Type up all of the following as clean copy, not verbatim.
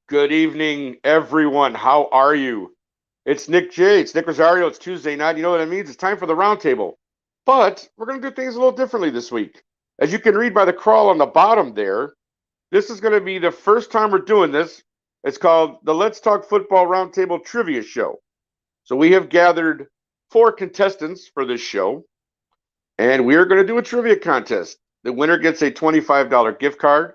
Good evening, everyone. How are you? It's Nick J. It's Nick Rosario. It's Tuesday night. You know what that means? It's time for the Roundtable. But we're going to do things a little differently this week. As you can read by the crawl on the bottom there, this is going to be the first time we're doing this. It's called the Let's Talk Football Roundtable Trivia Show. So we have gathered 4 contestants for this show, and we are going to do a trivia contest. The winner gets a $25 gift card.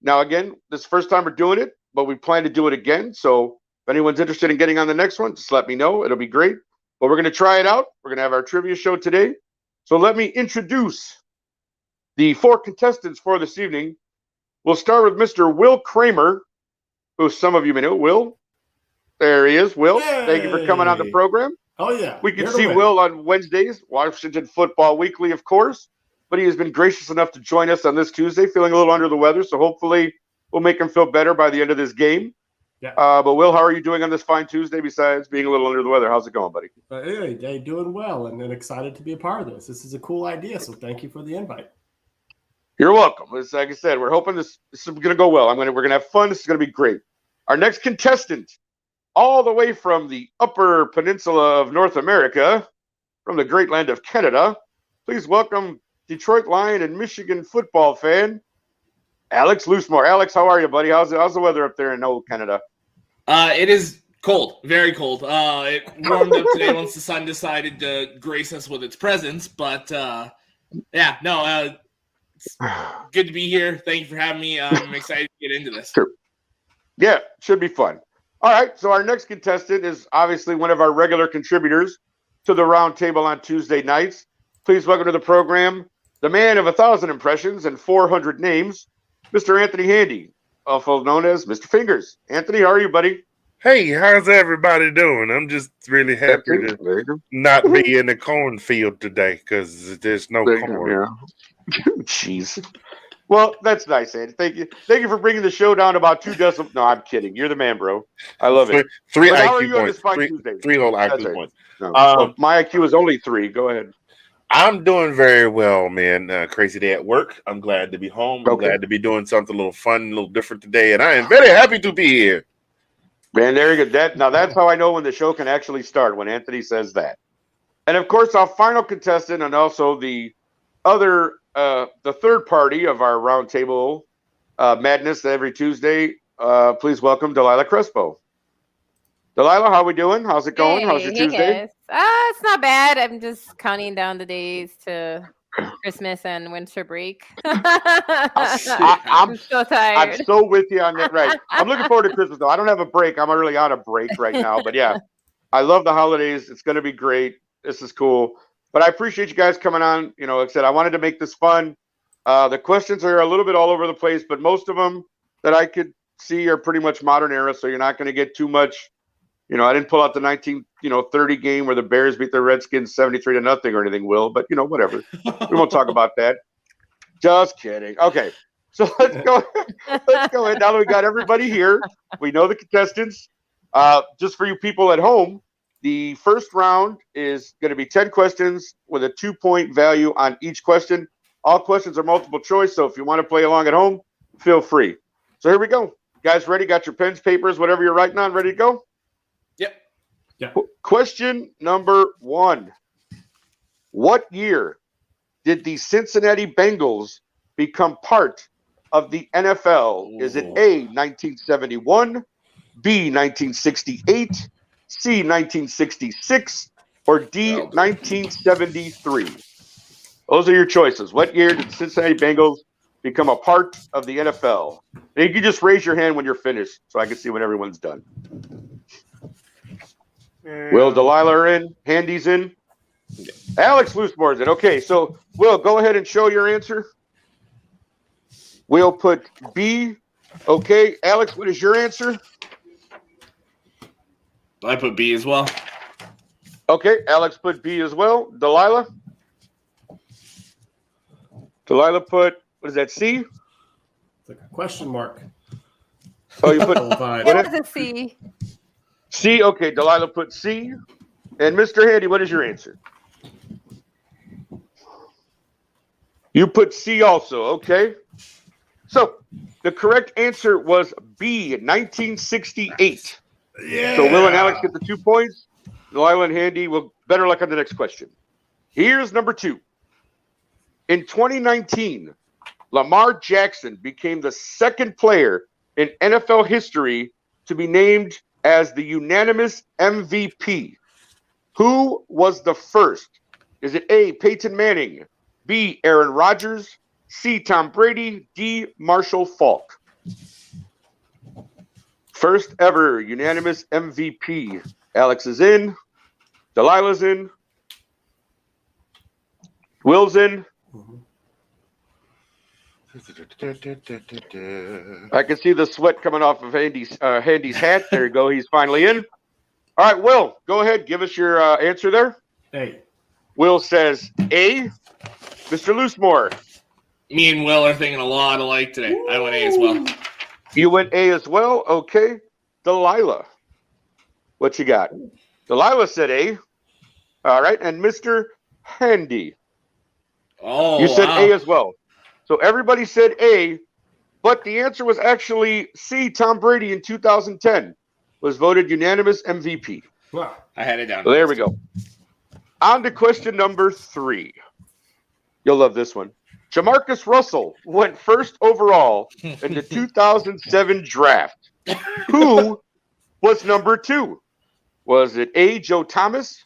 Now, again, this is the first time we're doing it, but we plan to do it again. So if anyone's interested in getting on the next one, just let me know. It'll be great. But we're going to try it out. We're going to have our trivia show today. So let me introduce the 4 contestants for this evening. We'll start with Mr. Will Kramer, who some of you may know. Will, there he is. Will, hey. Thank you for coming on the program. Oh, yeah. We can see Will on Wednesdays, Washington Football Weekly, of course. But he has been gracious enough to join us on this Tuesday, feeling a little under the weather. So hopefully we'll make him feel better by the end of this game. Yeah. But Will, how are you doing on this fine Tuesday besides being a little under the weather? How's it going, buddy? Hey, doing well and excited to be a part of this. This is a cool idea, so thank you for the invite. You're welcome. Like I said, we're hoping this is going to go well. We're going to have fun. This is going to be great. Our next contestant, all the way from the Upper Peninsula of North America, from the great land of Canada, please welcome Detroit Lion and Michigan football fan, Alex Loosemore. Alex, how are you, buddy? How's the weather up there in old Canada? It is cold, very cold. It warmed up today once the sun decided to grace us with its presence. But it's good to be here. Thank you for having me. I'm excited to get into this. Sure. Yeah, should be fun. All right, so our next contestant is obviously one of our regular contributors to the Roundtable on Tuesday nights. Please welcome to the program the man of 1,000 impressions and 400 names, Mr. Anthony Handy, also known as Mr. Fingers. Anthony, how are you, buddy? Hey, how's everybody doing? I'm just really happy to not be in the cornfield today because there's no corn. Jeez. Well, that's nice, Andy. Thank you. Thank you for bringing the show down about 2 decibels. No, I'm kidding. You're the man, bro. I love it. Three IQ points. Three whole IQ points. No. So my IQ is only 3. Go ahead. I'm doing very well, man. Crazy day at work. I'm glad to be home. I'm glad to be doing something a little fun, a little different today, and I am very happy to be here. Man, there you go. That's how I know when the show can actually start, when Anthony says that. And, of course, our final contestant and also the other, the third party of our Roundtable madness every Tuesday, please welcome Delilah Crespo. Delilah, how we doing? How's it going? How's your Tuesday? It's not bad. I'm just counting down the days to Christmas and winter break. I'm so tired. I'm so with you on that. Right. I'm looking forward to Christmas, though. I don't have a break. I'm really on a break right now. But, yeah, I love the holidays. It's going to be great. This is cool. But I appreciate you guys coming on. You know, like I said, I wanted to make this fun. The questions are a little bit all over the place, but most of them that I could see are pretty much modern era, so you're not going to get too much. You know, I didn't pull out the 1930 game where the Bears beat the Redskins 73-0 or anything, Will, but, whatever. We won't talk about that. Just kidding. Okay, so let's go. Let's go ahead. Now that we got everybody here, we know the contestants. Just for you people at home, the first round is going to be 10 questions with a 2-point value on each question. All questions are multiple choice, so if you want to play along at home, feel free. So here we go. You guys ready? Got your pens, papers, whatever you're writing on, ready to go? Yep. Yeah. Question number 1. What year did the Cincinnati Bengals become part of the NFL? Is it A, 1971, B, 1968, C, 1966, or D, 1973? Those are your choices. What year did the Cincinnati Bengals become a part of the NFL? And you can just raise your hand when you're finished so I can see when everyone's done. Will, Delilah are in. Handy's in. Alex Loosemore is in. Okay, so Will, go ahead and show your answer. Will put B. Okay, Alex, what is your answer? I put B as well. Okay, Alex put B as well. Delilah? Delilah put, what is that, C? It's like a question mark. Oh, you put It was a C. C. Okay, Delilah put C. And Mr. Handy, what is your answer? You put C also. Okay. So the correct answer was B, 1968. Yeah. So Will and Alex get the 2 points. Delilah and Handy will better luck on the next question. Here's number 2. In 2019, Lamar Jackson became the second player in NFL history to be named as the unanimous MVP. Who was the first? Is it A, Peyton Manning, B, Aaron Rodgers, C, Tom Brady, D, Marshall Faulk? First ever unanimous MVP. Alex is in. Delilah's in. Will's in. I can see the sweat coming off of Handy's hat. There you go. He's finally in. All right, Will, go ahead. Give us your answer there. A. Will says A. Mr. Loosemore. Me and Will are thinking a lot alike today. I went A as well. You went A as well? Okay. Delilah. What you got? Delilah said A. All right. And Mr. Handy. Oh, you said wow. A as well. So everybody said A, but the answer was actually C. Tom Brady in 2010 was voted unanimous MVP. Wow. I had it down. So there we go. On to question number 3. You'll love this one. Jamarcus Russell went first overall in the 2007 draft. Who was number 2? Was it A, Joe Thomas,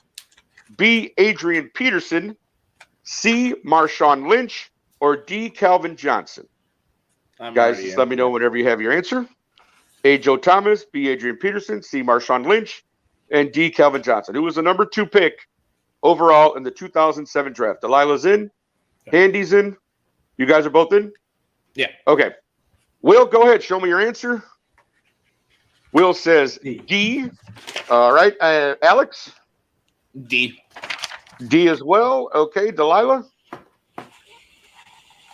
B, Adrian Peterson, C, Marshawn Lynch, or D, Calvin Johnson? Guys, just let me know whenever you have your answer. A, Joe Thomas, B, Adrian Peterson, C, Marshawn Lynch, and D, Calvin Johnson. Who was the number 2 pick overall in the 2007 draft? Delilah's in. Handy's in. You guys are both in? Yeah. Okay. Will, go ahead. Show me your answer. Will says D. All right. Alex? D. D as well. Okay. Delilah?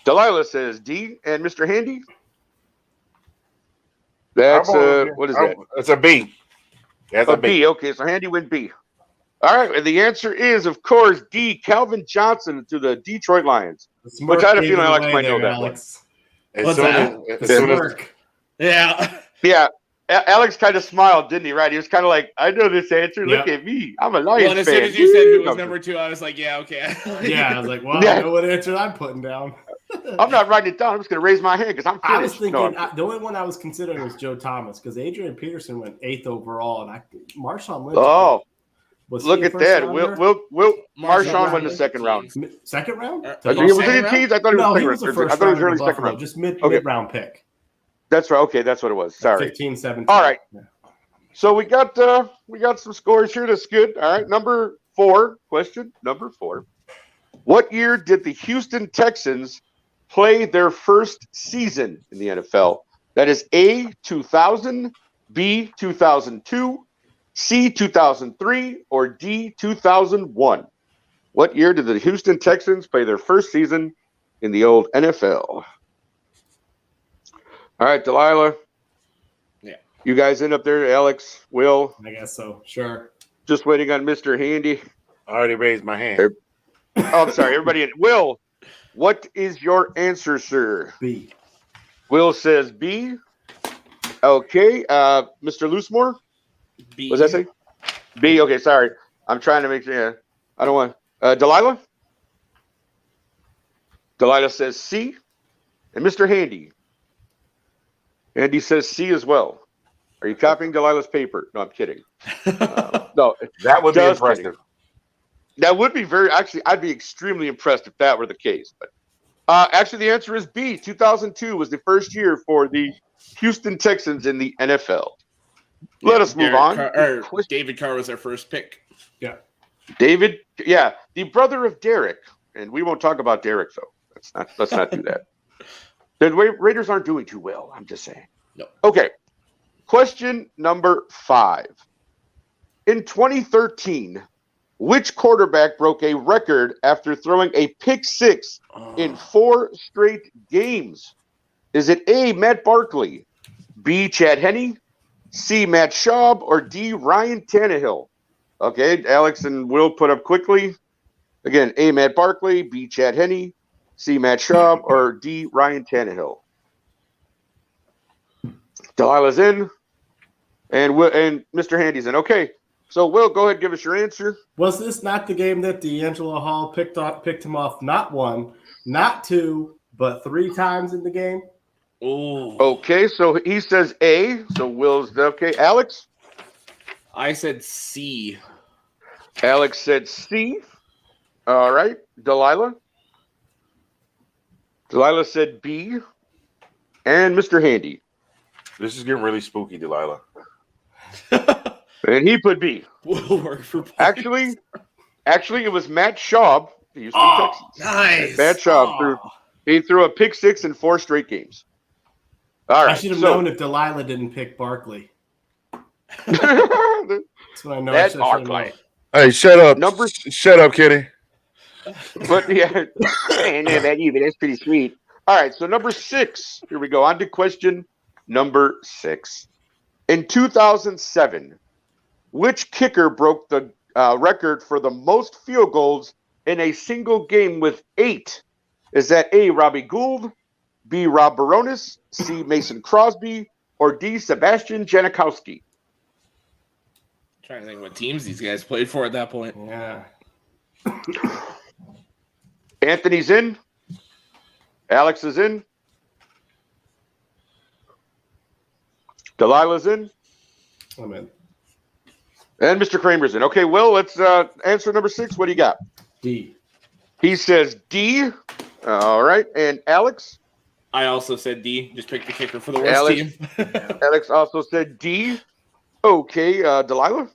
Delilah says D. And Mr. Handy? That's what is that? It's a B. That's a B. Okay, so Handy went B. All right, and the answer is, of course, D. Calvin Johnson to the Detroit Lions. Which I had a feeling Alex might know that one. What's that? Yeah. Yeah. Alex kind of smiled, didn't he? Right? He was kind of like, I know this answer. Look at me. I'm a Lions fan. Well, as soon as you said who was number 2, I was like, yeah, okay. Yeah, I was like, well, I know what answer I'm putting down. I'm not writing it down. I'm just going to raise my hand because I'm finished. I was thinking the only one I was considering was Joe Thomas because Adrian Peterson went 8th overall, and Marshawn Lynch. Oh, was look at that. Will Marshawn went the second round. Second round? Was he in teens? I thought he was the first. I thought it was early second round. Just mid-round pick. That's right. Okay, that's what it was. Sorry. 15, 17. All right. Yeah. So we got some scores here. That's good. All right. Number 4. Question number 4. What year did the Houston Texans play their first season in the NFL? That is A, 2000, B, 2002, C, 2003, or D, 2001. What year did the Houston Texans play their first season in the old NFL? All right, Delilah. Yeah. You guys in up there, Alex, Will? I guess so. Sure. Just waiting on Mr. Handy. I already raised my hand. Oh, I'm sorry. Everybody in. Will, what is your answer, sir? B. Will says B. Okay. Mr. Loosemore? B. What does that say? B. Okay, sorry. I'm trying to make sure. I don't want. Delilah? Delilah says C. And Mr. Handy. Andy says C as well. Are you copying Delilah's paper? No, I'm kidding. No, That would be just impressive. kidding. That would be actually, I'd be extremely impressed if that were the case. But actually, the answer is B. 2002 was the first year for the Houston Texans in the NFL. Let us move on. David Carr was our first pick. Yeah. David, the brother of Derek. And we won't talk about Derek, though. Let's not do that. The Raiders aren't doing too well. I'm just saying. No. Okay. Question number 5. In 2013, which quarterback broke a record after throwing a pick 6 in 4 straight games? Is it A, Matt Barkley, B, Chad Henne, C, Matt Schaub, or D, Ryan Tannehill? Okay, Alex and Will put up quickly. Again, A, Matt Barkley, B, Chad Henne, C, Matt Schaub, or D, Ryan Tannehill. Delilah's in, and Mr. Handy's in. Okay, so Will, go ahead and give us your answer. Was this not the game that D'Angelo Hall picked him off not 1, not 2, but 3 times in the game? Oh. Okay, so he says A, so Will's okay. Alex? I said C. Alex said C. All right. Delilah? Delilah said B. And Mr. Handy. This is getting really spooky, Delilah. And he put B. Will work for points. Actually, it was Matt Schaub, the Houston Texans. Nice. Matt Schaub threw a pick 6 in 4 straight games. All right. I should have known if Delilah didn't pick Barkley. That's what I know. That's Barkley. Hey, shut up. Shut up, Kenny. But yeah, I know about you, but that's pretty sweet. All right, so number 6. Here we go. On to question number 6. In 2007, which kicker broke the record for the most field goals in a single game with 8? Is that A, Robbie Gould, B, Rob Baronis, C, Mason Crosby, or D, Sebastian Janikowski? Trying to think what teams these guys played for at that point. Yeah. Anthony's in. Alex is in. Delilah's in. I'm in. And Mr. Kramer's in. Okay, Will, let's answer number 6. What do you got? D. He says D. All right. And Alex? I also said D. Just pick the kicker for the worst team. Alex also said D. Okay, Delilah?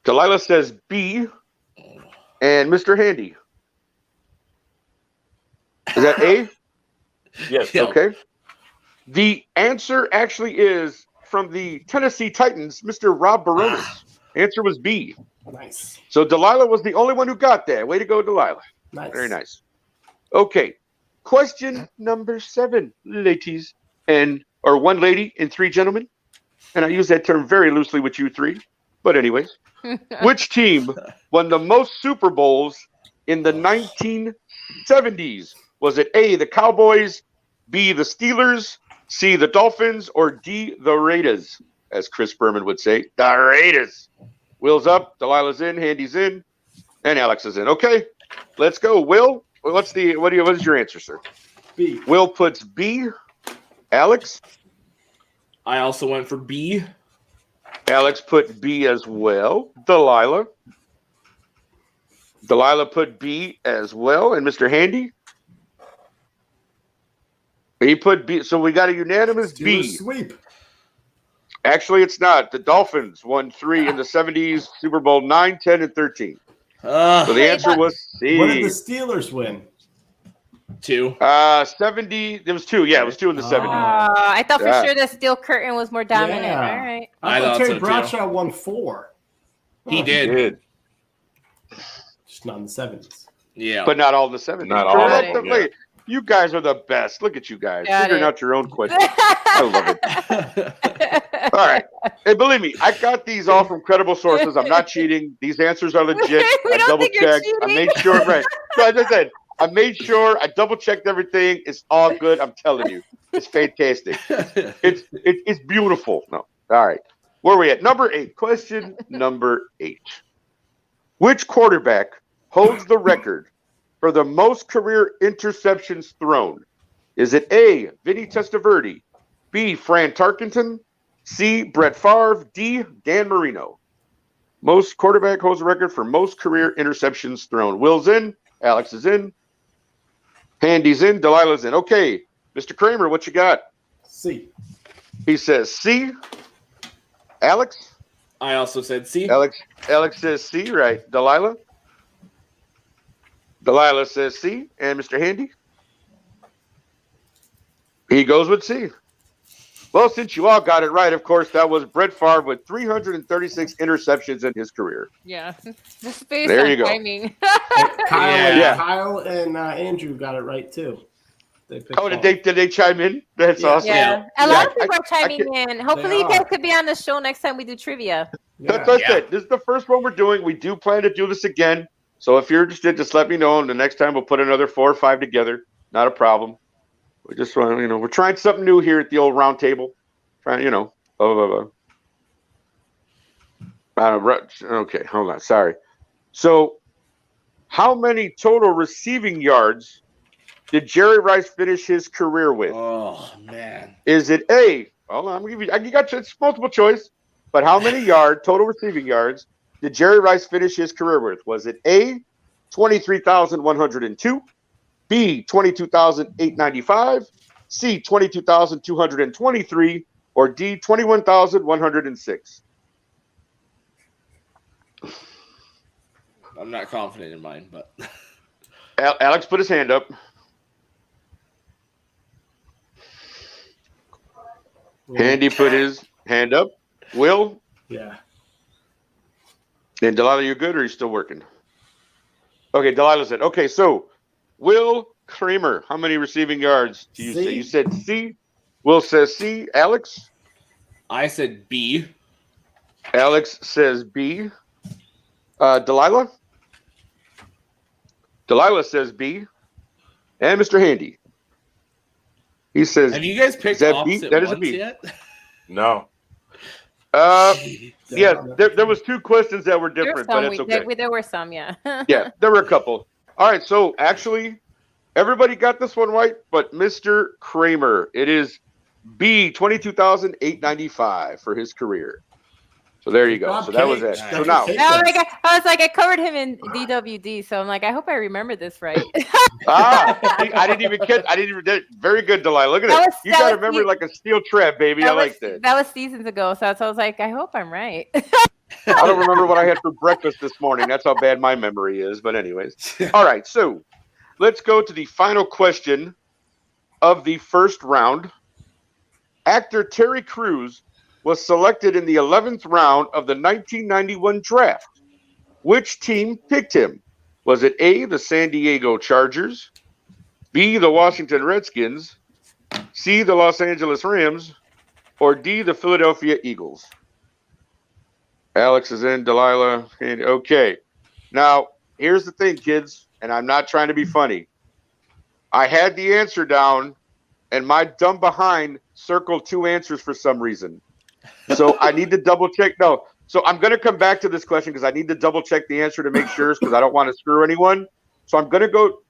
Delilah says B. And Mr. Handy? Is that A? Yes. Yep. Okay. The answer actually is from the Tennessee Titans, Mr. Rob Baronis. Answer was B. Nice. So Delilah was the only one who got that. Way to go, Delilah. Nice. Very nice. Okay. Question number 7, ladies, or 1 lady and 3 gentlemen. And I use that term very loosely with you 3. But anyways, which team won the most Super Bowls in the 1970s? Was it A, the Cowboys, B, the Steelers, C, the Dolphins, or D, the Raiders? As Chris Berman would say, the Raiders. Will's up, Delilah's in, Handy's in, and Alex is in. Okay, let's go. Will, what is your answer, sir? B. Will puts B. Alex? I also went for B. Alex put B as well. Delilah? Delilah put B as well. And Mr. Handy? He put B. So we got a unanimous B. Sweep. Actually, it's not. The Dolphins won 3 in the 70s, Super Bowl 9, 10, and 13. So the answer was C. What did the Steelers win? 2. 70. There was 2. Yeah, it was 2 in the 70s. I thought for sure the steel curtain was more dominant. Yeah. All right. I thought thought Terry so, too. Bradshaw won 4. He did. Just not in the 70s. Yeah. But not all in the 70s. Not all of them, Look, you guys are the best. Look at you guys. Got Figuring it. out your own questions. I love it. All right. And believe me, I got these all from credible sources. I'm not cheating. These answers are legit. We I don't double think you're checked. I cheating. made sure. Right. So as I said, I made sure. I double checked everything. It's all good. I'm telling you, it's fantastic. It's beautiful. No. All right. Where are we at? Number 8. Question number 8. Which quarterback holds the record for the most career interceptions thrown? Is it A, Vinny Testaverde, B, Fran Tarkenton, C, Brett Favre, D, Dan Marino? Most quarterback holds a record for most career interceptions thrown. Will's in, Alex is in, Handy's in, Delilah's in. Okay, Mr. Kramer, what you got? C. He says C. Alex? I also said C. Alex says C, right. Delilah? Delilah says C. And Mr. Handy? He goes with C. Well, since you all got it right, of course, that was Brett Favre with 336 interceptions in his career. Yeah. Just based There on you go. timing. Kyle and Andrew got it right too. They picked Did they chime in? That's awesome. Yeah. A lot of people are chiming in. Hopefully you They guys are. could be on the show next time we do trivia. That's it. This is the first one we're doing. We do plan to do this again. So if you're interested, just let me know. And the next time we'll put another 4 or 5 together. Not a problem. We just want, we're trying something new here at the old round table. Trying, okay, hold on. Sorry. So how many total receiving yards did Jerry Rice finish his career with? Oh, man. Is it A? Hold on, I'm gonna give you. You got it's multiple choice, but how many total receiving yards did Jerry Rice finish his career with? Was it A, 23,102, B, 22,895, C, 22,223, or D, 21,106? I'm not confident in mine, but Alex put his hand up. Handy put his hand up. Will? Yeah. And Delilah, you're good or are you still working? Okay, Delilah said, okay, so Will Kramer, how many receiving yards do you say? You said C. Will says C. Alex? I said B. Alex says B. Delilah? Delilah says B. And Mr. Handy. He says, have you guys picked that opposite B? That is a ones B. yet? No. Yeah, there was 2 questions that were different, but it's okay. There were some, yeah. Yeah, there were a couple. All right, so actually, everybody got this one right, but Mr. Kramer, it is B, 22,895 for his career. So there you go. So that was it. So now, I was like, I covered him in DWD, so I'm like, I hope I remember this right. I didn't even catch. Very good, Delilah. Look at it. You got to remember like a steel trap, baby. I like that. That was seasons ago, so I was like, I hope I'm right. I don't remember what I had for breakfast this morning. That's how bad my memory is. But anyways, all right. So let's go to the final question of the first round. Actor Terry Crews was selected in the 11th round of the 1991 draft. Which team picked him? Was it A, the San Diego Chargers, B, the Washington Redskins, C, the Los Angeles Rams, or D, the Philadelphia Eagles? Alex is in, Delilah. And okay. Now, here's the thing, kids, and I'm not trying to be funny. I had the answer down, and my dumb behind circled 2 answers for some reason. So I need to double check. No. So I'm going to come back to this question because I need to double check the answer to make sure because I don't want to screw anyone. So I'm going to go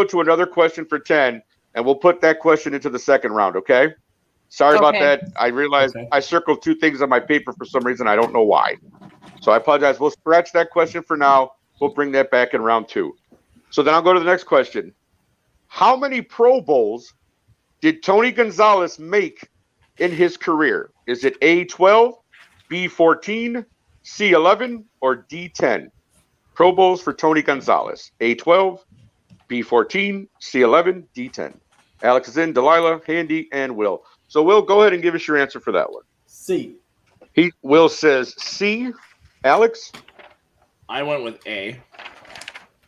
to another question for 10 and we'll put that question into the second round. Okay. Sorry about that. I realized I circled 2 things on my paper for some reason. I don't know why. So I apologize. We'll scratch that question for now. We'll bring that back in round 2. So then I'll go to the next question. How many Pro Bowls did Tony Gonzalez make in his career? Is it A12, B14, C11, or D10? Pro Bowls for Tony Gonzalez. A12, B14, C11, D10. Alex is in, Delilah, Handy, and Will. So Will, go ahead and give us your answer for that one. C. Will says C. Alex? I went with A.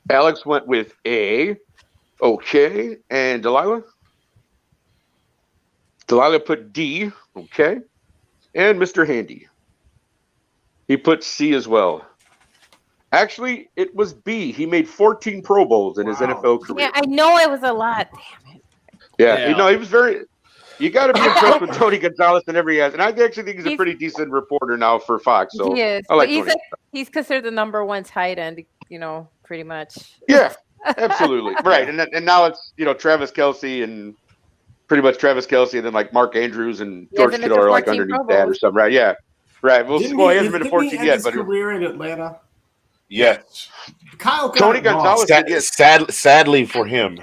Alex went with A. Okay. And Delilah? Delilah put D. Okay. And Mr. Handy. He put C as well. Actually, it was B. He made 14 Pro Bowls in his NFL career. Yeah, I know it was a lot. Damn it. Yeah. He was very. You got to be impressed with Tony Gonzalez and every ass. And I actually think he's a pretty decent reporter now for Fox. So he is. I like But Tony. he's considered the #1 tight end, pretty much. Yeah. Absolutely. Right. And now it's, Travis Kelce and pretty much Travis Kelce and then like Mark Andrews and He George hasn't been Kittle to are like 14 Pro underneath that or Bowls. something. Right. Yeah. Right. Well, he hasn't been to 14 end yet, his but career in Atlanta? Yes. Kyle got Tony it wrong. Gonzalez did, yes. Sadly for him.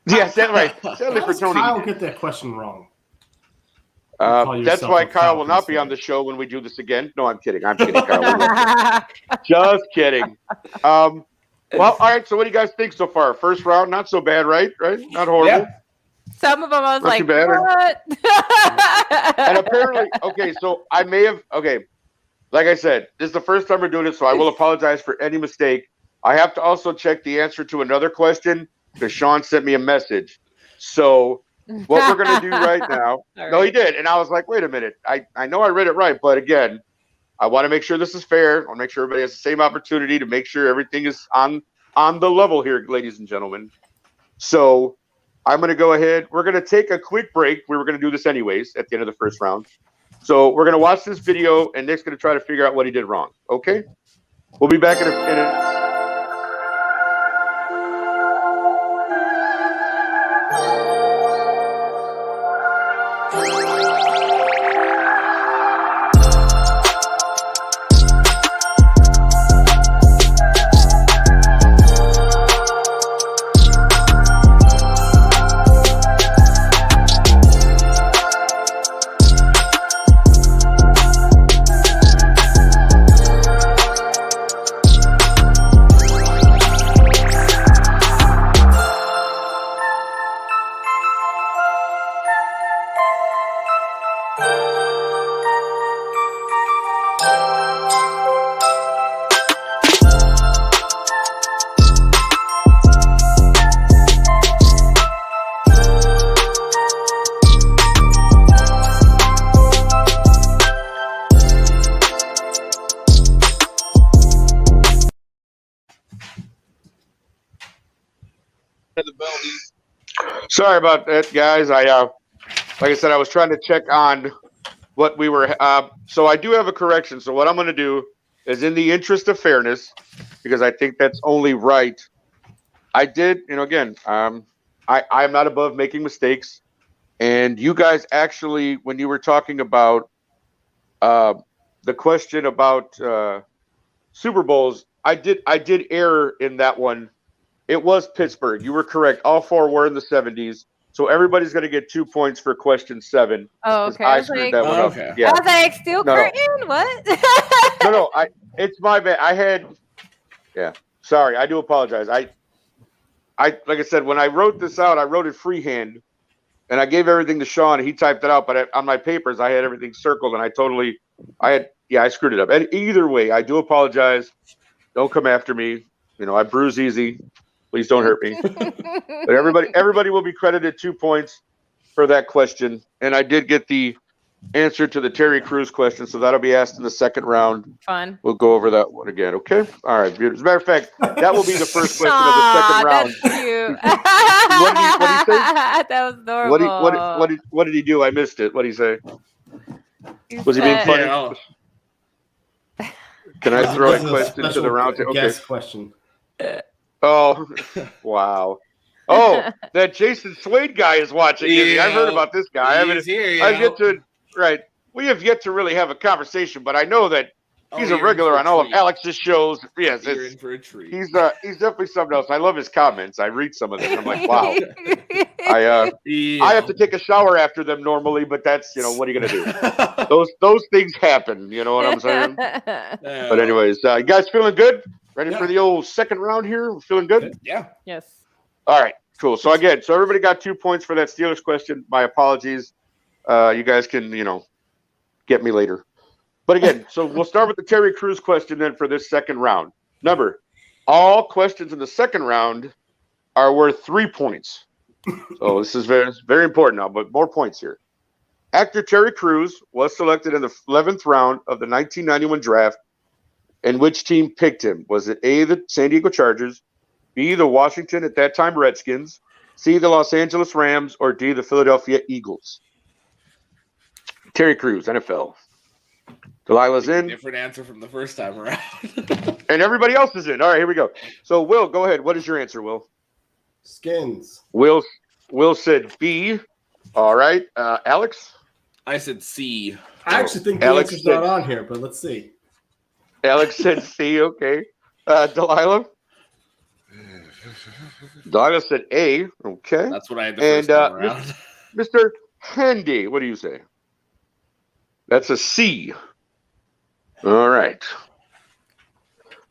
Yes, that's right. Sadly How for does Tony. Kyle get that question wrong? Call That's yourself why a Kyle will not Falcons be on fan. the show when we do this again. No, I'm kidding. I'm kidding, Kyle. We love you. Just kidding. Well, all right. So what do you guys think so far? First round, not so bad, right? Right? Not horrible. Yeah. Some of them I was Not too like, bad. what? And apparently, okay, so I may have, like I said, this is the first time we're doing it, so I will apologize for any mistake. I have to also check the answer to another question because Sean sent me a message. So what we're going to do right now, no, he did. And I was like, wait a minute. I know I read it right, but again, I want to make sure this is fair. I want to make sure everybody has the same opportunity to make sure everything is on the level here, ladies and gentlemen. So I'm going to go ahead. We're going to take a quick break. We were going to do this anyways at the end of the first round. So we're going to watch this video, and Nick's going to try to figure out what he did wrong. Okay? We'll be back in a Sorry about that, guys. Like I said, I was trying to check on what we were. So I do have a correction. So what I'm going to do is, in the interest of fairness, because I think that's only right, I did. Again, I'm not above making mistakes, and you guys actually, when you were talking about the question about Super Bowls, I did error in that one. It was Pittsburgh. You were correct. All four were in the 70s. So everybody's going to get 2 points for question 7. Oh, okay. I screwed that one up. Okay. Yeah. I was like, steel No. curtain? What? No. It's my bad. Sorry. I do apologize. I like I said, when I wrote this out, I wrote it freehand, and I gave everything to Sean. And he typed it out, but on my papers, I had everything circled, and I screwed it up. And either way, I do apologize. Don't come after me. I bruise easy. Please don't hurt me. But everybody will be credited 2 points for that question. And I did get the answer to the Terry Crews question, so that'll be asked in the second round. Fun. We'll go over that one again, okay? All right, beautiful. As a matter of fact, that will be the first question of the second round. That's cute. What did he say? That was adorable. What did he do? I missed it. What did he say? He Was he being said- funny? Yeah, Can I throw a This is question to the special round? Okay. guest question. Oh, wow. Oh, that Jason Slade guy is watching. Yeah. I've heard about this guy. He's here, I've yet to. Right. We have yet to really have a conversation, but I know that he's a you're in regular for a on all of treat. Alex's shows. Yes, You're in for a treat. he's definitely something else. I love his comments. I read some of them. I'm like, wow. I have to take a shower after them normally, but that's what are you gonna do? Those things happen. You know what I'm saying? But anyways, you guys feeling good? Ready for the old second round here? We're feeling good? Yeah. Yes. All right, cool. So again, everybody got 2 points for that Steelers question. My apologies. You guys can, get me later. But again, so we'll start with the Terry Crews question then for this second round. Remember, all questions in the second round are worth 3 points. So this is very, very important now, but more points here. Actor Terry Crews was selected in the 11th round of the 1991 draft. And which team picked him? Was it A, the San Diego Chargers, B, the Washington, at that time, Redskins, C, the Los Angeles Rams, or D, the Philadelphia Eagles? Terry Crews, NFL. Delilah's in. Different answer from the first time around. And everybody else is in. All right, here we go. So, Will, go ahead. What is your answer, Will? Skins. Will said B. All right. Alex? I said C. I actually think the Alex answer's not said- on here, but let's see. Alex said C. Okay. Delilah? Delilah said A. Okay. That's what I had the first time around. Mr. Handy, what do you say? That's a C. All right.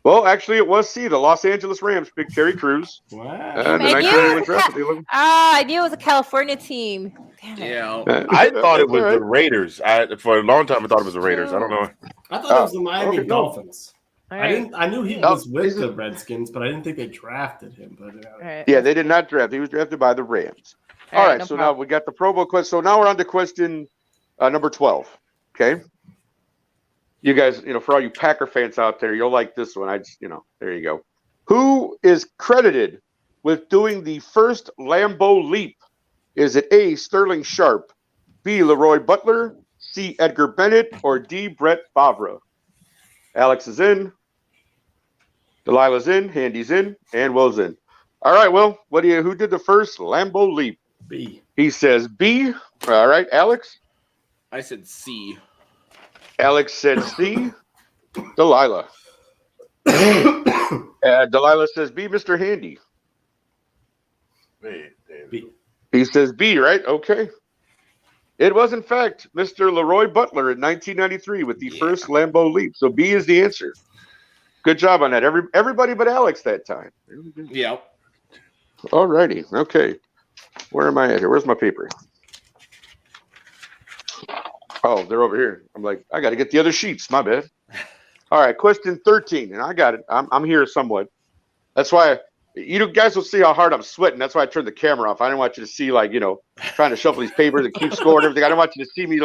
Well, actually, it was C. The Los Angeles Rams picked Terry Crews. Wow. And the I knew 1981 it. draft. They look- I knew it was a California team. Damn it. Yeah. I thought it was All the right. Raiders. For a long time, I thought it was the Raiders. I don't know. I thought it was the Miami okay, no. Dolphins. All I right. didn't. I knew he No, was with he's- the Redskins, but I didn't think they drafted him. But All right. Yeah, they did not draft. He was drafted by the Rams. All right, no so problem. now we got the Pro Bowl question. So now we're on to question number 12. Okay. You guys, for all you Packer fans out there, you'll like this one. There you go. Who is credited with doing the first Lambeau leap? Is it A, Sterling Sharp, B, Leroy Butler, C, Edgar Bennett, or D, Brett Favre? Alex is in. Delilah's in. Handy's in. And Will's in. All right, Will, who did the first Lambeau leap? B. He says B. All right, Alex? I said C. Alex said C. Delilah. Delilah says B, Mr. Handy. B. He says B, right? Okay. It was, in fact, Mr. Leroy Butler in 1993 with the first Lambeau leap. So B is the answer. Good job on that. Everybody but Alex that time. Yeah. All righty. Okay. Where am I at here? Where's my paper? Oh, they're over here. I'm like, I got to get the other sheets. My bad. All right. Question 13. And I got it. I'm here somewhat. That's why you guys will see how hard I'm sweating. That's why I turned the camera off. I didn't want you to see, trying to shuffle these papers and keep score and everything. I didn't want you to see me,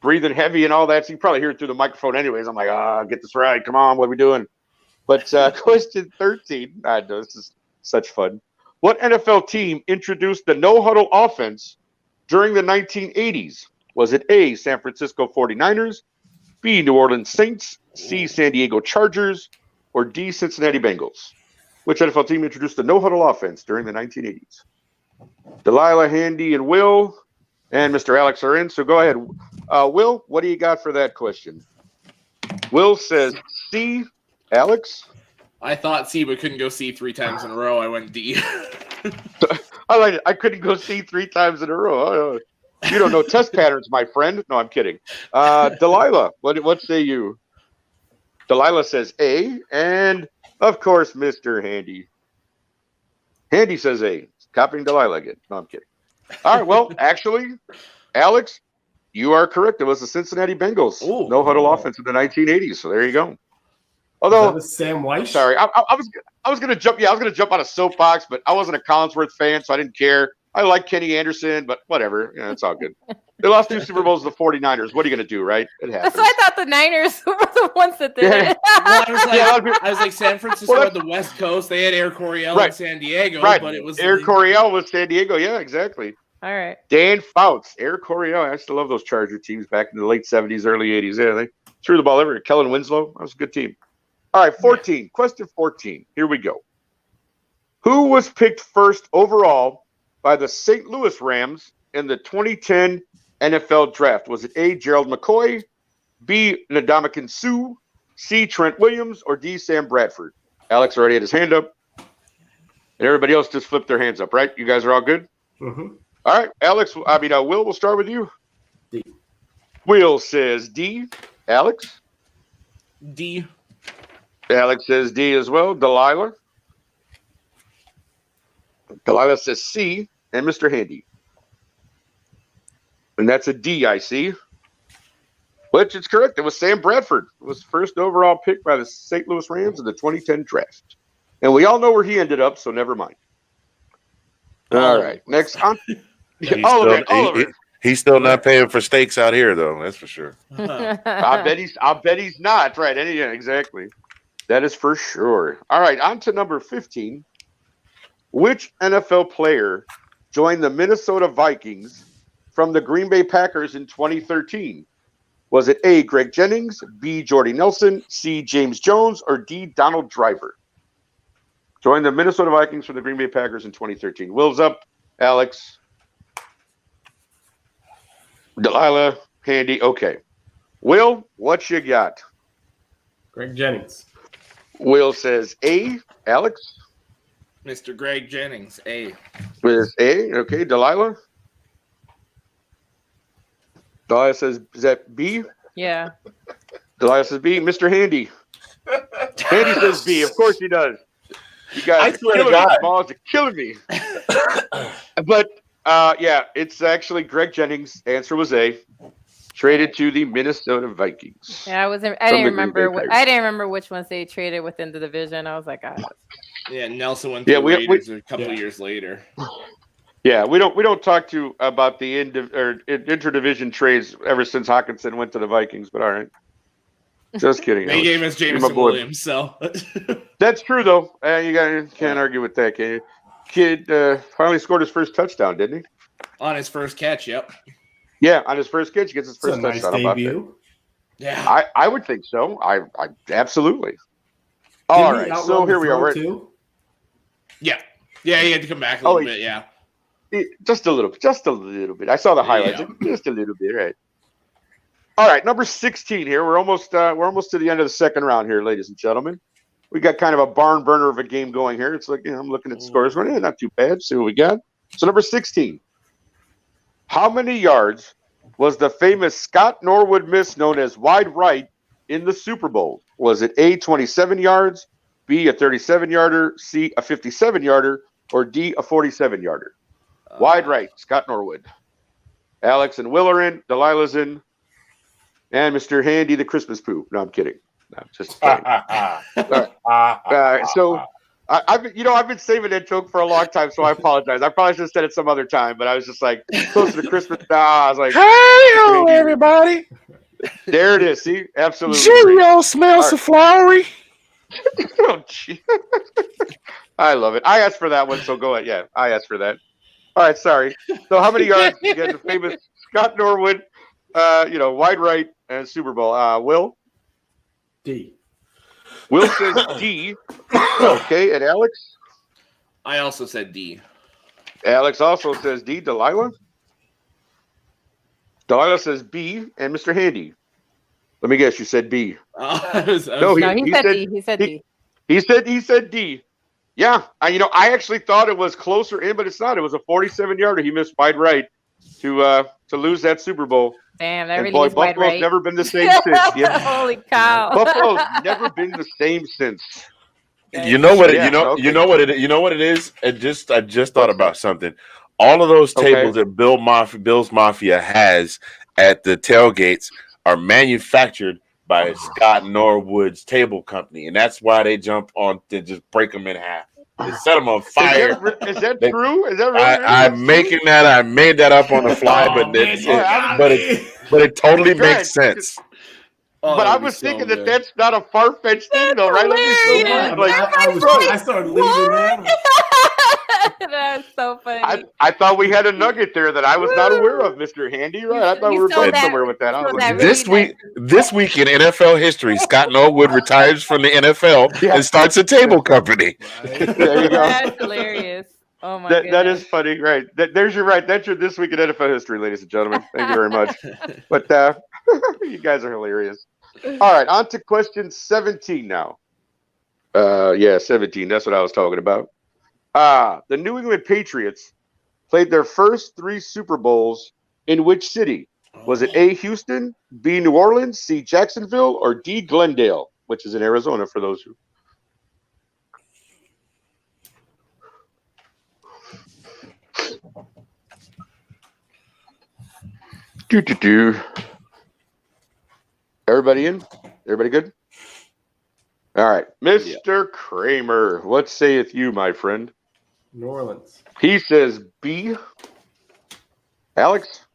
breathing heavy and all that. So you can probably hear it through the microphone anyways. I'm like, get this right. Come on. What are we doing? But question 13. This is such fun. What NFL team introduced the no-huddle offense during the 1980s? Was it A, San Francisco 49ers, B, New Orleans Saints, C, San Diego Chargers, or D, Cincinnati Bengals? Which NFL team introduced the no-huddle offense during the 1980s? Delilah, Handy, and Will, and Mr. Alex are in. So go ahead. Will, what do you got for that question? Will says C. Alex? I thought C, but couldn't go C 3 times in a row. I went D. I like it. I couldn't go C 3 times in a row. Oh, you don't know test patterns, my friend. No, I'm kidding. Delilah, what say you? Delilah says A, and of course, Mr. Handy. Handy says A. Copying Delilah again. No, I'm kidding. All right, well, actually, Alex, you are correct. It was the Cincinnati Bengals. Ooh. No huddle offense in the 1980s. So there you go. Although, Was Sam White? sorry, I was gonna jump. Yeah, I was gonna jump on a soapbox, but I wasn't a Collinsworth fan, so I didn't care. I like Kenny Anderson, but whatever. It's all good. They lost 2 Super Bowls to the 49ers. What are you gonna do, right? It happens. That's why I thought the Niners were the ones that did Yeah. it. Well, Yeah, a lot of people- I was like, San Francisco Well, on the West Coast. They had Air Coryell Right. in San Diego, Right. but it was Air Coryell was San Diego. Yeah, exactly. All right. Dan Fouts, Air Coryell. I still love those Charger teams back in the late 70s, early 80s. Yeah, they threw the ball everywhere. Kellen Winslow, that was a good team. All right, 14. Question 14. Here we go. Who was picked first overall by the St. Louis Rams in the 2010 NFL Draft? Was it A, Gerald McCoy, B, Ndamukong Suh, C, Trent Williams, or D, Sam Bradford? Alex already had his hand up. And everybody else just flipped their hands up, right? You guys are all good? Mm-hmm. All right, Will, we'll start with you. D. Will says D. Alex? D. Alex says D as well. Delilah? Delilah says C. And Mr. Handy? And that's a D, I see. Which is correct. It was Sam Bradford. It was first overall pick by the St. Louis Rams in the 2010 draft. And we all know where he ended up, so never mind. All right. Next on. All of it. He's still not paying for steaks out here, though. That's for sure. I bet he's not. Right. Yeah, exactly. That is for sure. All right. On to number 15. Which NFL player joined the Minnesota Vikings from the Green Bay Packers in 2013? Was it A, Greg Jennings, B, Jordy Nelson, C, James Jones, or D, Donald Driver? Joined the Minnesota Vikings from the Green Bay Packers in 2013. Will's up. Alex. Delilah. Handy. Okay. Will, what you got? Greg Jennings. Will says A. Alex? Mr. Greg Jennings, A. With A. Okay. Delilah? Delilah says, is that B? Yeah. Delilah says B. Mr. Handy. Handy says B. Of course he does. You guys I are swear to killing me. God. Smalls are killing me. But, yeah, it's actually Greg Jennings. Answer was A. Traded to the Minnesota Vikings. Yeah, I didn't remember. I didn't remember which ones they traded within the division. I was like, Yeah, Nelson went to the Raiders a couple years later. Yeah, we don't talk to about the interdivision trades ever since Hawkinson went to the Vikings. But all right, just kidding. They gave us Jameson Williams, so that's true though. You can't argue with that, can you? Kid finally scored his first touchdown, didn't he? On his first catch, yep. Yeah, on his first catch, he gets his first touchdown. Nice debut. Yeah, I would think so. I absolutely. All right, so here we are. Yeah, he had to come back a little bit. Yeah. Just a little bit. I saw the highlights. Just a little bit, right? All right, number 16 here. We're almost to the end of the second round here, ladies and gentlemen. We got kind of a barn burner of a game going here. It's like I'm looking at scores. Not too bad. See what we got. So number 16. How many yards was the famous Scott Norwood miss known as wide right in the Super Bowl? Was it A, 27 yards, B, a 37-yarder, C, a 57-yarder, or D, a 47-yarder? Wide right, Scott Norwood. Alex and Will are in. Delilah's in. And Mr. Handy, the Christmas poo. No, I'm kidding. No, just kidding. All right. So I've been saving that joke for a long time, so I apologize. I probably should have said it some other time, but I was just like closer to Christmas. I was like, hey, everybody. There it is. See, absolutely. Cheerio smells so flowery. Oh, I love it. I asked for that one, so go ahead. Yeah, I asked for that. All right, sorry. So how many yards again? The famous Scott Norwood, wide right and Super Bowl. Will? D. Will says D. Okay, and Alex? I also said D. Alex also says D. Delilah? Delilah says B. And Mr. Handy? Let me guess, you said B. he said D. He said D. He said D. Yeah, I actually thought it was closer in, but it's not. It was a 47-yarder. He missed wide right to lose that Super Bowl. Damn, that and really boy, is wide Buffalo's right. never been the same since. Yeah. Holy cow! Buffalo's never been the same since. You know what it is. I just thought about something. All of those tables that Bill's Mafia has at the tailgates are manufactured by Scott Norwood's table company, and that's why they jump on to just break them in half. They set them on fire. Is that true? Is that really? I'm making that. I made that up on the fly, but it totally makes sense. But I was thinking that that's not a far-fetched thing, though, right? I started leaving that. That's so funny. I thought we had a nugget there that I was not aware of, Mr. Handy. Right? I thought we were going somewhere with that. This week in NFL history, Scott Norwood retires from the NFL and starts a table company. There you go. That's hilarious. Oh my god. That is funny, right? There's your right. That's your this week in NFL history, ladies and gentlemen. Thank you very much. But you guys are hilarious. All right, on to question 17 now. 17. That's what I was talking about. The New England Patriots played their first 3 Super Bowls in which city? Was it A, Houston, B, New Orleans, C, Jacksonville, or D, Glendale, which is in Arizona for those who. Everybody in? Everybody good? All right. Mr. Kramer, what saith you, my friend? New Orleans. He says B. Alex?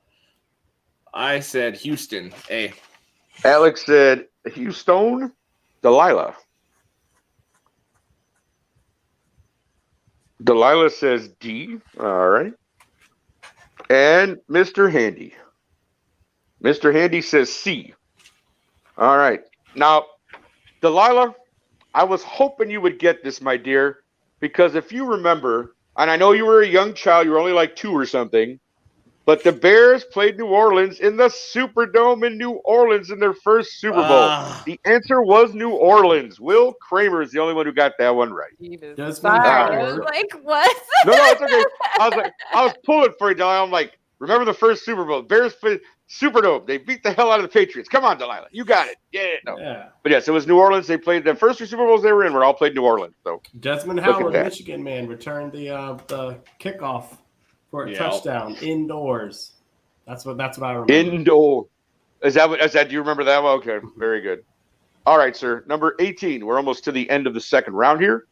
I said Houston, A. Alex said Houston. Delilah? Delilah says D. All right. And Mr. Handy? Mr. Handy says C. All right. Now, Delilah, I was hoping you would get this, my dear, because if you remember, and I know you were a young child, you were only like 2 or something, but the Bears played New Orleans in the Superdome in New Orleans in their first Super Bowl. The answer was New Orleans. Will Kramer is the only one who got that one right. Desmond I was Howard. like, what? No, it's okay. I was pulling for you, Delilah. I'm like, remember the first Super Bowl? Bears played Superdome. They beat the hell out of the Patriots. Come on, Delilah. You got it. Yeah, no. Yeah. But yes, it was New Orleans. They played the first 2 Super Bowls they were in were all played in New Orleans. So Desmond Look at Howard, that. Michigan man, returned the kickoff for a Yeah. touchdown indoors. That's what I remember. indoor. Is that? Do you remember that one? Okay, very good. All right, sir. Number 18. We're almost to the end of the second round here.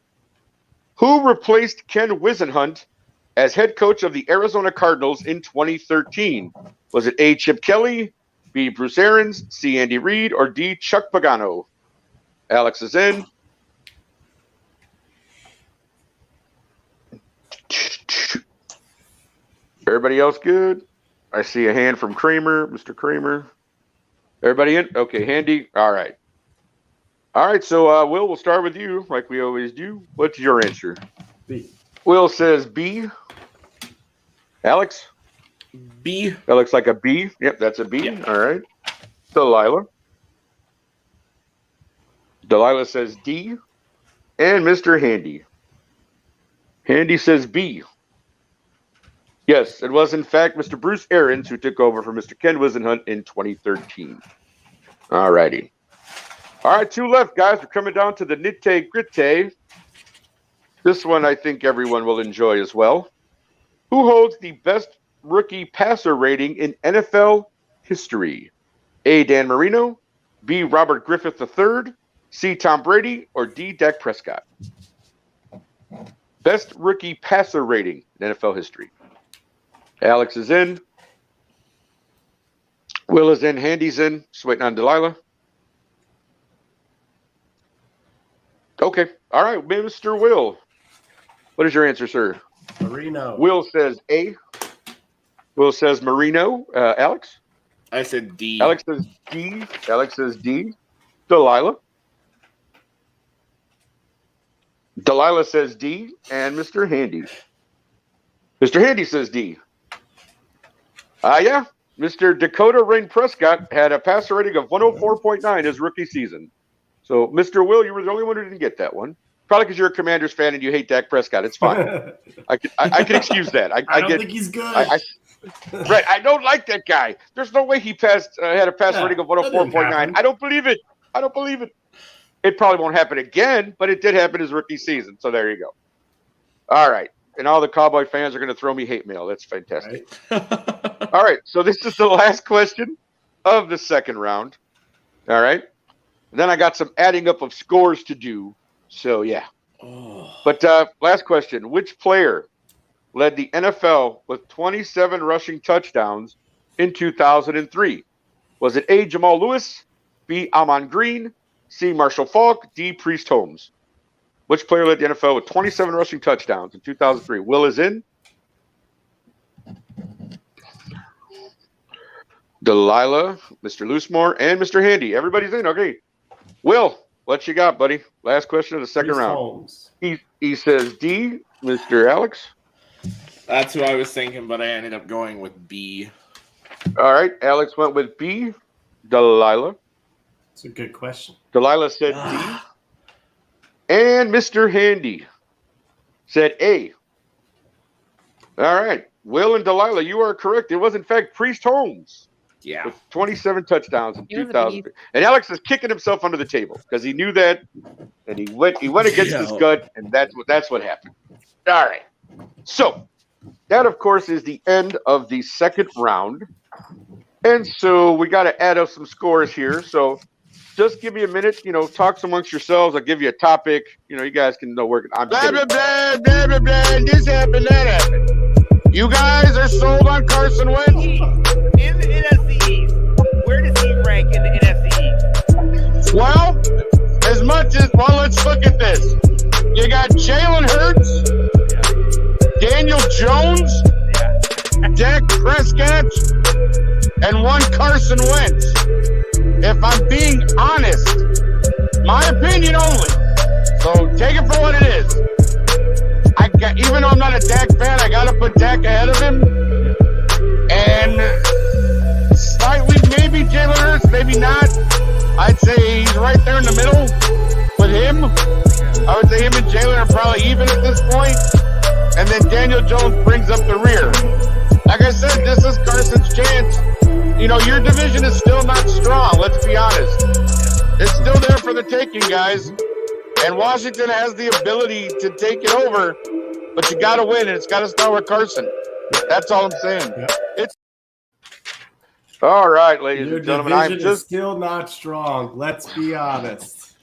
Who replaced Ken Whisenhunt as head coach of the Arizona Cardinals in 2013? Was it A. Chip Kelly, B. Bruce Arians, C. Andy Reid, or D. Chuck Pagano? Alex is in. Everybody else good? I see a hand from Kramer, Mr. Kramer. Everybody in? Okay, handy. All right. All right, so Will, we'll start with you like we always do. What's your answer? B. Will says B. Alex? B. That looks like a B. Yep, that's a B. Yeah. All right. Delilah. Delilah says D. And Mr. Handy. Handy says B. Yes, it was in fact Mr. Bruce Arians who took over for Mr. Ken Whisenhunt in 2013. All righty. All right, 2 left, guys. We're coming down to the nitty-gritty. This one I think everyone will enjoy as well. Who holds the best rookie passer rating in NFL history? A. Dan Marino, B. Robert Griffith III, C. Tom Brady, or D. Dak Prescott? Best rookie passer rating in NFL history. Alex is in. Will is in. Handy's in. Just waiting on Delilah. Okay. All right, Mr. Will. What is your answer, sir? Marino. Will says A. Will says Marino. Alex? I said D. Alex says D. Alex says D. Delilah? Delilah says D. And Mr. Handy? Mr. Handy says D. Yeah. Mr. Dakota Rain Prescott had a passer rating of 104.9 his rookie season. So, Mr. Will, you were the only one who didn't get that one. Probably because you're a Commanders fan and you hate Dak Prescott. It's fine. I can excuse that. I don't think he's good. Right. I don't like that guy. There's no way he had a passer rating of 104.9. I don't believe it. It probably won't happen again, but it did happen his rookie season. So there you go. All right. And all the Cowboy fans are going to throw me hate mail. That's fantastic. Right. All right. So this is the last question of the second round. All right. And then I got some adding up of scores to do. So, yeah. Oh. But last question. Which player led the NFL with 27 rushing touchdowns in 2003? Was it A. Jamal Lewis, B. Amon Green, C. Marshall Faulk, D. Priest Holmes? Which player led the NFL with 27 rushing touchdowns in 2003? Will is in. Delilah, Mr. Loosemore, and Mr. Handy. Everybody's in. Okay. Will, what you got, buddy? Last question of the second round. Holmes. He says D. Mr. Alex. That's who I was thinking, but I ended up going with B. All right. Alex went with B. Delilah. It's a good question. Delilah said D. And Mr. Handy said A. All right. Will and Delilah, you are correct. It was, in fact, Priest Holmes Yeah. with 27 touchdowns in He was a 2000. And Alex is kicking himself under the table because he knew that, and he went against his gut, and that's what happened. All right. So that, of course, is the end of the second round. And so we got to add up some scores here. So just give me a minute, talk amongst yourselves. I'll give you a topic. You guys can know where I'm blah, blah, blah, blah, blah, blah. This happened, that happened. You guys are sold on Carson Wentz? In the NFC East, where does he rank in the NFC East? Well, let's look at this. You got Jalen Hurts, Daniel Jones, Dak Prescott, and one Carson Wentz. if I'm being honest. My opinion only. So take it for what it is. Even though I'm not a Dak fan, I got to put Dak ahead of him. And slightly, maybe Jalen Hurts, maybe not. I'd say he's right there in the middle with him. I would say him and Jalen are probably even at this point. And then Daniel Jones brings up the rear. Like I said, this is Carson's chance. You know, your division is still not strong, let's be honest. It's still there for the taking, guys. And Washington has the ability to take it over, but you got to win, and it's got to start with Carson. That's all I'm saying. Yep. It's All right, ladies Your and gentlemen, division I'm is just still not strong. Let's be honest.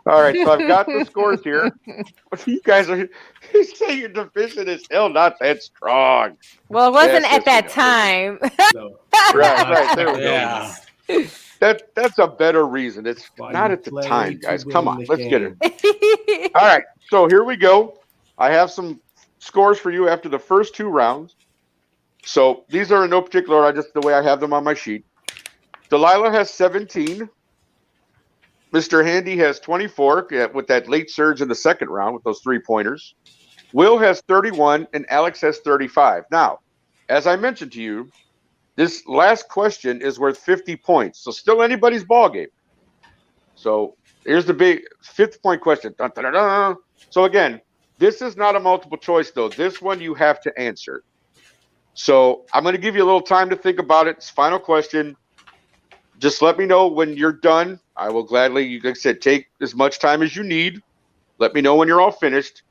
all right. So I've got the scores here. You guys are you say your division is still not that strong. Well, it wasn't Yes, at that yes, time. So, Right. There we go. Yeah. That's a better reason. It's Why not you at the play time, to guys. win Come on, the let's get it. game. All right, so here we go. I have some scores for you after the first 2 rounds. So these are in no particular order, just the way I have them on my sheet. Delilah has 17. Mr. Handy has 24 with that late surge in the second round with those 3-pointers. Will has 31, and Alex has 35. Now, as I mentioned to you, this last question is worth 50 points. So still anybody's ball game. So here's the big 50-point question. Dun, dun, dun, dun. So again, this is not a multiple choice, though. This one you have to answer. So I'm going to give you a little time to think about it. It's final question. Just let me know when you're done. I will gladly, like I said, take as much time as you need. Let me know when you're all finished.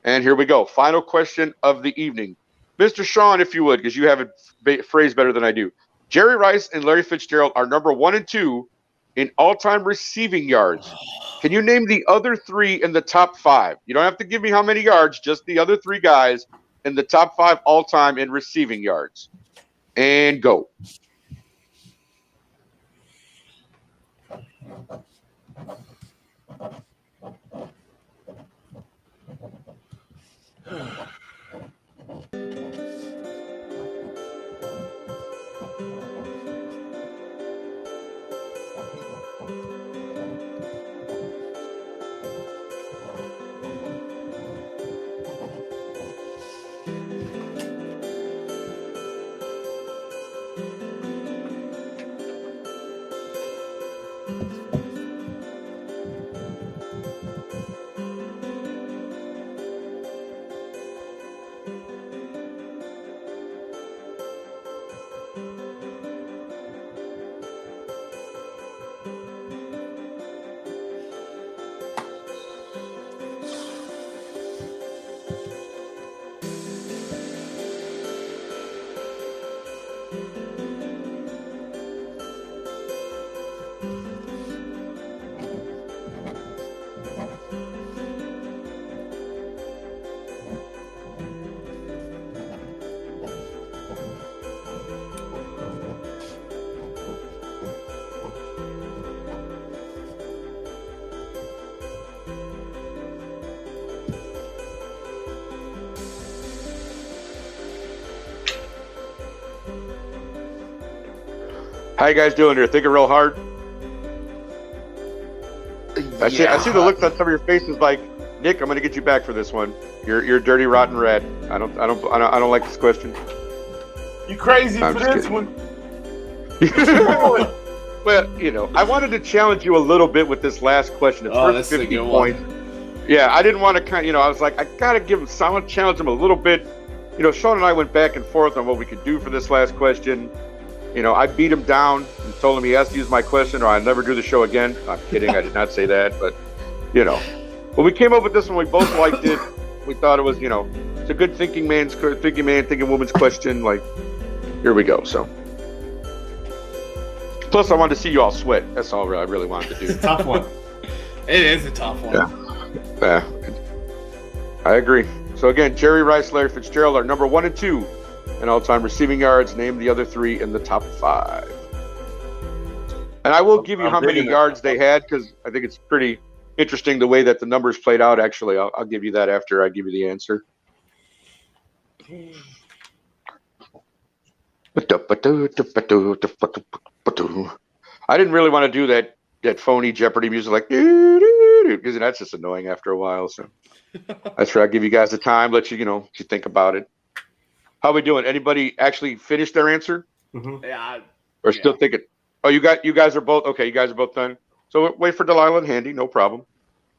And here we go. Final question of the evening. Mr. Sean, if you would, because you have it phrased better than I do. Jerry Rice and Larry Fitzgerald are number 1 and 2 in all-time receiving yards. Can you name the other 3 in the top 5? You don't have to give me how many yards, just the other 3 guys in the top 5 all-time in receiving yards. And go. How you guys doing here? Thinking real hard? I see the looks on some of your faces like, Nick, I'm going to get you back for this one. You're a dirty, rotten rat. I don't like this question. You crazy I'm for just this kidding. one? Well, you know, I wanted to challenge you a little bit with this last question. It's worth that's a 50 good points. one. Yeah, I didn't want to I was like, I got to give him solid, challenge him a little bit. You know, Sean and I went back and forth on what we could do for this last question. You know, I beat him down and told him he has to use my question or I'll never do the show again. I'm kidding. I did not say that. But, you know, when we came up with this one, we both liked it. We thought it was, you know, it's a good thinking woman's question. Like, here we go. So, plus I wanted to see you all sweat. That's all I really wanted to do. Tough one. It is a tough one. Yeah, I agree. So again, Jerry Rice, Larry Fitzgerald are number 1 and 2 in all-time receiving yards. Name the other 3 in the top 5. And I will give you how many yards they had because I think it's pretty interesting the way that the numbers played out. Actually, I'll give you that after I give you the answer. I didn't really want to do that phony Jeopardy music like because that's just annoying after a while. So that's where I give you guys the time, let you think about it. How are we doing? Anybody actually finished their answer? Mm-hmm. Yeah. Or still thinking? Oh, you guys are both okay. You guys are both done. So wait for Delilah and Handy, no problem.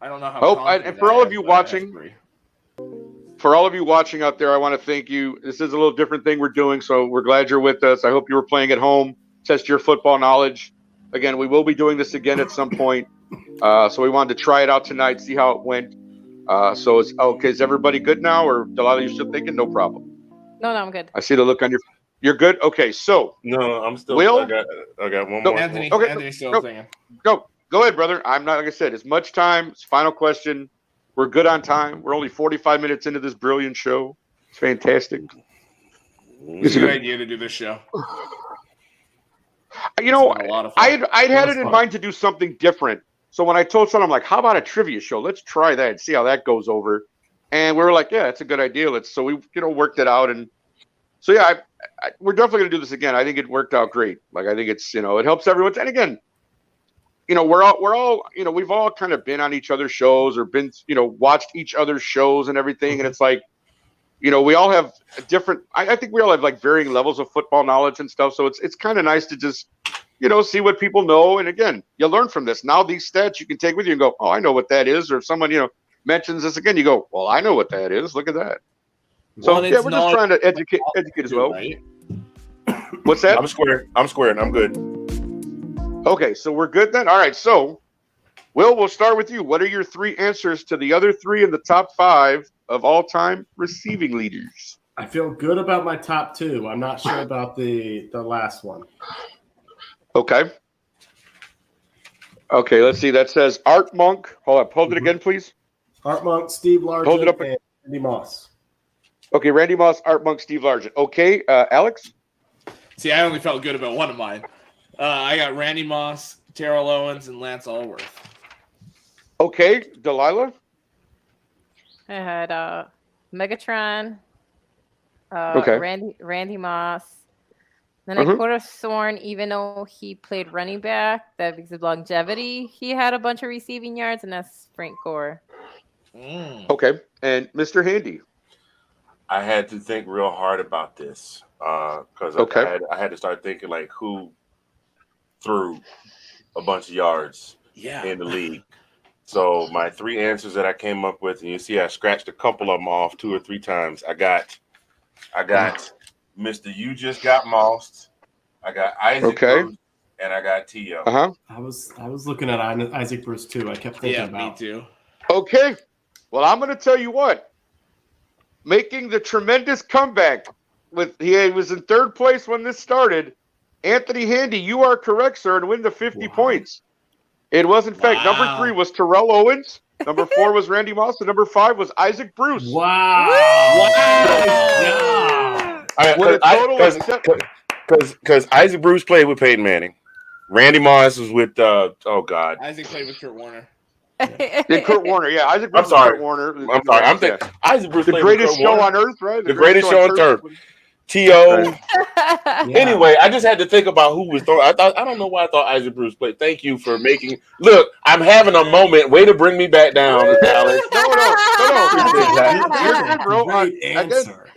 I don't know how. And for all of you watching, out there, I want to thank you. This is a little different thing we're doing, so we're glad you're with us. I hope you were playing at home. Test your football knowledge. Again, we will be doing this again at some point. So we wanted to try it out tonight, see how it went. So it's okay. Is everybody good now, or Delilah, you still thinking? No problem. No, I'm good. I see the look on your. You're good. Okay, so No, I'm still. Will? I got one more. Anthony. Okay, Anthony's still thinking. Go ahead, brother. I'm not, like I said, as much time. It's final question. We're good on time. We're only 45 minutes into this brilliant show. It's fantastic. It's a good idea to do this show. I'd had it in mind to do something different. So when I told someone, I'm like, how about a trivia show? Let's try that and see how that goes over. And we were like, yeah, it's a good idea. So we worked it out. And so, yeah, we're definitely going to do this again. I think it worked out great. Like, I think it's, it helps everyone. And again, we're all, we've all kind of been on each other's shows or been, watched each other's shows and everything. And it's like, we all have different, I think we all have like varying levels of football knowledge and stuff. So it's kind of nice to just, see what people know. And again, you learn from this. Now these stats you can take with you and go, oh, I know what that is. Or if someone, mentions this again, you go, well, I know what that is. Look at that. So yeah, we're just trying to educate as well. Right? What's that? I'm squared. I'm good. Okay, so we're good then. All right, so Will, we'll start with you. What are your 3 answers to the other 3 in the top 5 of all-time receiving leaders? I feel good about my top 2. I'm not sure about the last one. Okay. Okay, let's see. That says Art Monk. Hold it again, please. Art Monk, Steve Largent, hold it up. And Randy Moss. Okay, Randy Moss, Art Monk, Steve Largent. Okay, Alex? See, I only felt good about one of mine. I got Randy Moss, Terrell Owens, and Lance Allworth. Okay, Delilah? I had Megatron, Randy Moss. Then I could have sworn, even though he played running back, that because of longevity, he had a bunch of receiving yards, and that's Frank Gore. Okay, and Mr. Handy? I had to think real hard about this because I had to start thinking like who threw a bunch of yards in the league. So my 3 answers that I came up with, and you see I scratched a couple of them off 2 or 3 times. I got Mr. You Just Got Mossed. I got Isaac Bruce, and I got T.O. I was looking at Isaac Bruce too. I kept thinking about. Me too. Okay. Well, I'm going to tell you what. Making the tremendous comeback he was in 3rd place when this started. Anthony Handy, you are correct, sir, and win the 50 points. It was, in fact, number 3 was Terrell Owens. Number 4 was Randy Moss, and number 5 was Isaac Bruce. Wow! Because Isaac Bruce played with Peyton Manning. Randy Moss was with Isaac played with Kurt Warner. Kurt Warner, yeah. Isaac Bruce. I'm sorry. Kurt Warner. I'm sorry. I'm thinking Isaac Bruce. The greatest show on earth, right? The greatest show on turf. T.O. Anyway, I just had to think about who was throwing. I don't know why I thought Isaac Bruce played. Thank you for making. Look, I'm having a moment. Way to bring me back down, Alex. No, bro. Great answer.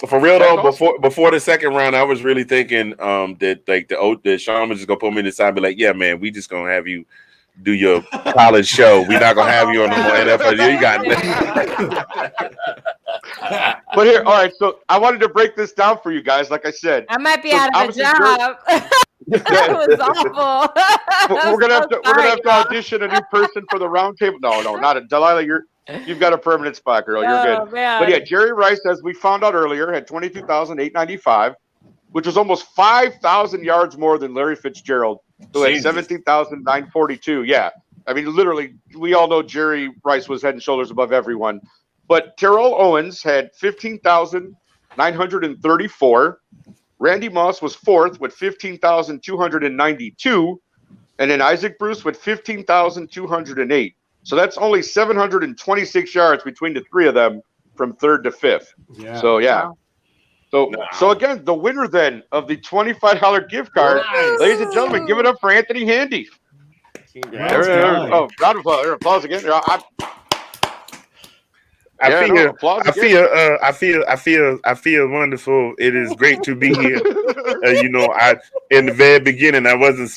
For real though, before the second round, I was really thinking that Sean was just gonna put me in the side and be like, yeah, man, we just gonna have you do your college show. We're not gonna have you on the NFL. You got it. But here, all right. So I wanted to break this down for you guys. Like I said, I might be out of a job. That was awful. We're gonna have to audition a new person for the roundtable. No, not a Delilah. You've got a permanent spot, girl. You're good. Man. But yeah, Jerry Rice, as we found out earlier, had 22,895, which was almost 5,000 yards more than Larry Fitzgerald, who had 17,942. Yeah, I mean, literally, we all know Jerry Rice was head and shoulders above everyone. But Terrell Owens had 15,934. Randy Moss was 4th with 15,292. And then Isaac Bruce with 15,208. So that's only 726 yards between the 3 of them from 3rd to 5th. Yeah. So, yeah. Wow. So again, the winner then of the $25 gift card, ladies and gentlemen, give it up for Anthony Handy. Well round of applause again. I feel wonderful. It is great to be here. In the very beginning, I was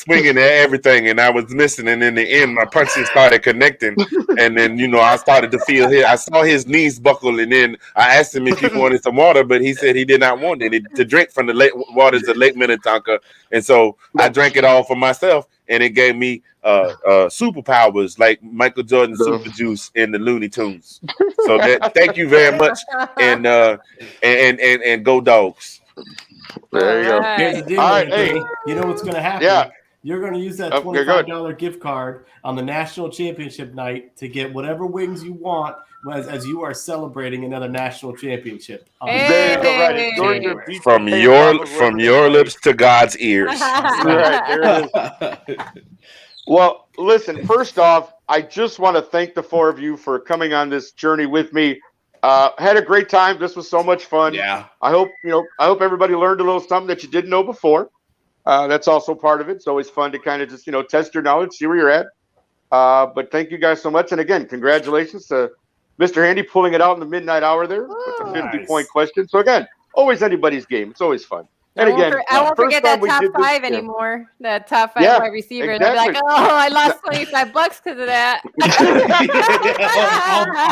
swinging at everything, and I was missing. And in the end, my punches started connecting, and then I started to feel I saw his knees buckle, and then I asked him if he wanted some water, but he said he did not want any to drink from the waters of Lake Minnetonka, and so I drank it all for myself, and it gave me superpowers like Michael Jordan's super juice in the Looney Tunes. So thank you very much, and go Dogs. There you go. Here's the deal, you know what's going to happen? Yeah. You're going to use that $25 gift card on the national championship night to get whatever wings you want as you are celebrating another national championship. There you go, right. From your lips to God's ears. Right, there it is. Well, listen, first off, I just want to thank the four of you for coming on this journey with me. Had a great time. This was so much fun. Yeah. I hope everybody learned a little something that you didn't know before. That's also part of it. It's always fun to kind of just, test your knowledge, see where you're at. But thank you guys so much. And again, congratulations to Mr. Handy pulling it out in the midnight hour there with the 50-point question. So again, always anybody's game. It's always fun. And again, I won't forget that top five anymore. That top five wide receiver. Exactly. They'll be like, oh, I lost $25 because of that.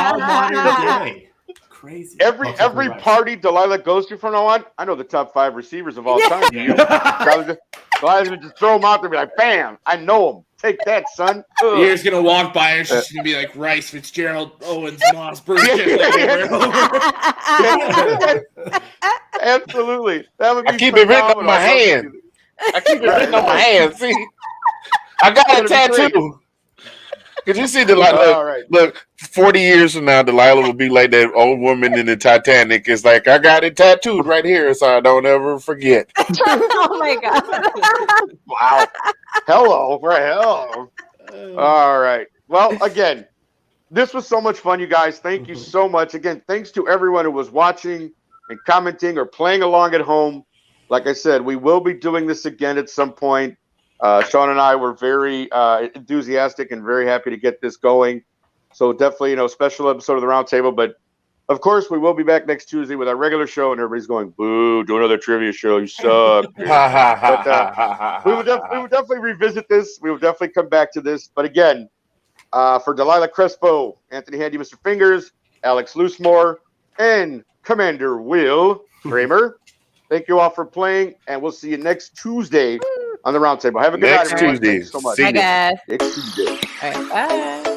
all modern day. Crazy. Every party Delilah goes to from now on, I know the top 5 receivers of all time. Delilah just throw them out there and be like, bam, I know them. Take that, son. You're just going to walk by and she's going to be like Rice, Fitzgerald, Owens, Moss, Bruce. Absolutely. That would be I keep it written on my hand. See? I got a tattoo. Could you see Delilah? Look, 40 years from now, Delilah will be like that old woman in the Titanic. It's like, I got it tattooed right here so I don't ever forget. Oh, my God. Wow. Hello. All right. Well, again, this was so much fun, you guys. Thank you so much. Again, thanks to everyone who was watching and commenting or playing along at home. Like I said, we will be doing this again at some point. Sean and I were very enthusiastic and very happy to get this going. So definitely, special episode of the Roundtable. But of course, we will be back next Tuesday with our regular show, and everybody's going, boo, do another trivia show. You suck. But we will definitely revisit this. We will definitely come back to this. But again, for Delilah Crespo, Anthony Handy, Mr. Fingers, Alex Loosemore, and Commander Will Kramer, thank you all for playing, and we'll see you next Tuesday on the Roundtable. Have a good night, everyone. Tuesday. Thanks so much. Bye, guys. Next Tuesday. All right, bye.